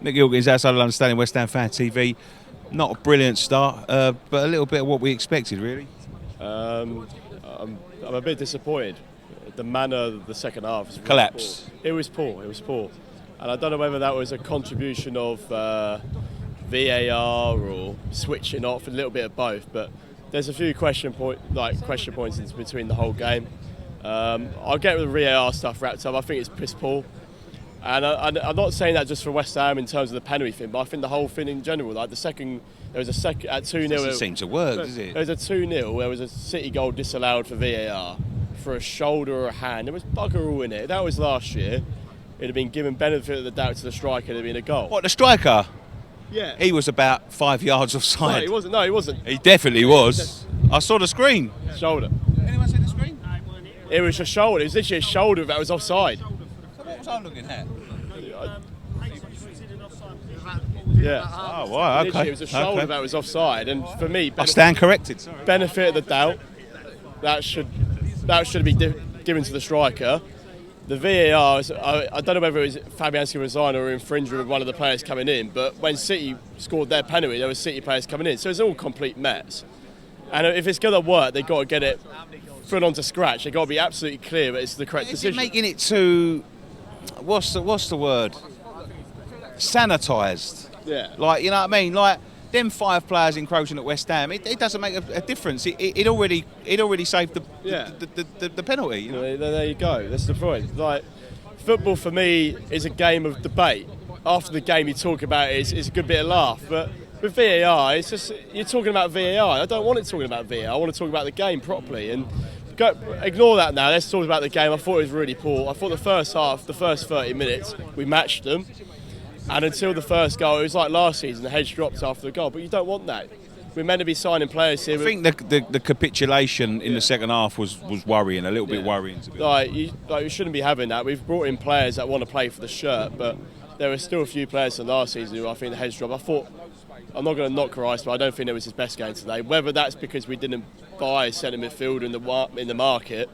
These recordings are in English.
Mick Gilkins, outside of London Stadium, West Ham Fan TV. Not a brilliant start, but a little bit of what we expected, really. I'm a bit disappointed. The manner of the second half was Collapse. Poor. It was poor. And I don't know whether that was a contribution of VAR or switching off, a little bit of both. But there's a few question points in between the whole game. I'll get the VAR stuff wrapped up. I think it's piss poor. And I'm not saying that just for West Ham in terms of the penalty thing, but I think the whole thing in general, like there was a second at 2-0. It doesn't seem to work, does it? There was a 2-0, there was a City goal disallowed for VAR for a shoulder or a hand. There was bugger all in it. That was last year. It'd have been given benefit of the doubt to the striker, it'd have been a goal. What, the striker? Yeah. He was about 5 yards offside. No, he wasn't. He definitely was. I saw the screen. Shoulder. Anyone see the screen? It was a shoulder. It was literally a shoulder that was offside. So what was I looking at? Yeah. Oh, wow, okay. Literally, it was a shoulder that was offside, and for me, I stand corrected. Sorry. benefit of the doubt, that should be given to the striker. The VAR, I don't know whether it was Fabianski Rosano or infringement of one of the players coming in, but when City scored their penalty, there were City players coming in, so it's all a complete mess. And if it's going to work, they've got to get it thrown onto scratch. They've got to be absolutely clear that it's the correct decision. Is it making it too, what's the word? Sanitised. Yeah. Like, you know what I mean? Like, them 5 players encroaching at West Ham, it doesn't make a difference. It already saved the penalty. You know? There you go. That's the point. Like, football for me is a game of debate. After the game, you talk about it, it's a good bit of laugh. But with VAR, it's just you're talking about VAR. I don't want it talking about VAR. I want to talk about the game properly. And ignore that now. Let's talk about the game. I thought it was really poor. I thought the first half, the first 30 minutes, we matched them. And until the first goal, it was like last season, the heads dropped after the goal. But you don't want that. We're meant to be signing players here. I think the capitulation in the second half was worrying, a little bit worrying. To be honest. You shouldn't be having that. We've brought in players that want to play for the shirt, but there were still a few players from last season who I think the heads dropped. I'm not going to knock Rice, but I don't think it was his best game today. Whether that's because we didn't buy a centre midfielder in the market,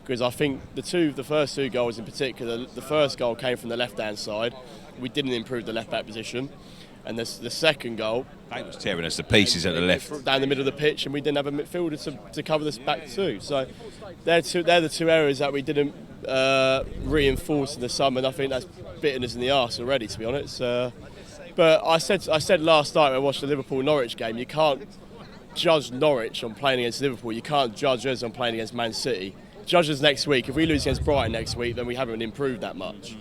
because I think the first 2 goals in particular, the first goal came from the left-hand side. We didn't improve the left-back position. And the second goal... They was tearing us to pieces at the left. Down the middle of the pitch, and we didn't have a midfielder to cover this back too. So they're the 2 areas that we didn't reinforce in the summer, and I think that's bitten us in the arse already, to be honest. But I said last night when I watched the Liverpool-Norwich game, you can't judge Norwich on playing against Liverpool. You can't judge us on playing against Man City. Judge us next week. If we lose against Brighton next week, then we haven't improved that much.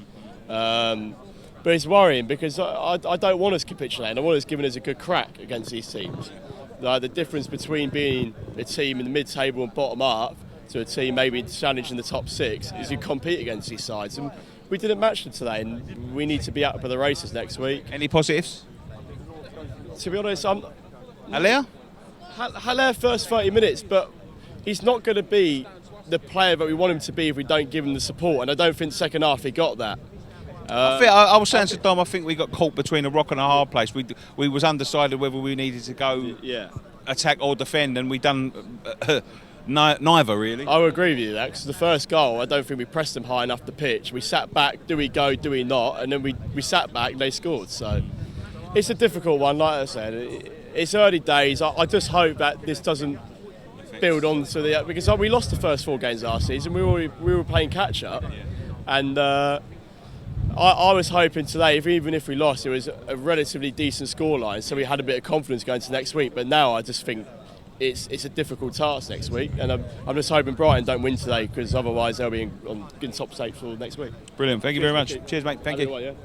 But it's worrying because I don't want us capitulating. I want us giving us a good crack against these teams. Like the difference between being a team in the mid-table and bottom half to a team maybe challenging the top 6 is you compete against these sides. And we didn't match them today, and we need to be up for the races next week. Any positives? To be honest, Haller? Haller first 30 minutes, but he's not going to be the player that we want him to be if we don't give him the support. And I don't think second half he got that. I was saying to Dom, I think we got caught between a rock and a hard place. We was undecided whether we needed to go attack or defend, and we done neither really. I would agree with you that because the first goal, I don't think we pressed them high enough the pitch. We sat back, do we go, do we not? And then we sat back, and they scored. So it's a difficult one. Like I said, it's early days. I just hope that this doesn't build on to the because we lost the first 4 games last season. We were playing catch up, and. I was hoping today, even if we lost, it was a relatively decent scoreline, so we had a bit of confidence going to next week. But now I just think it's a difficult task next week, and I'm just hoping Brighton don't win today because otherwise they'll be in top 8 for next week. Brilliant, thank you very much. Cheers, mate. Thank you.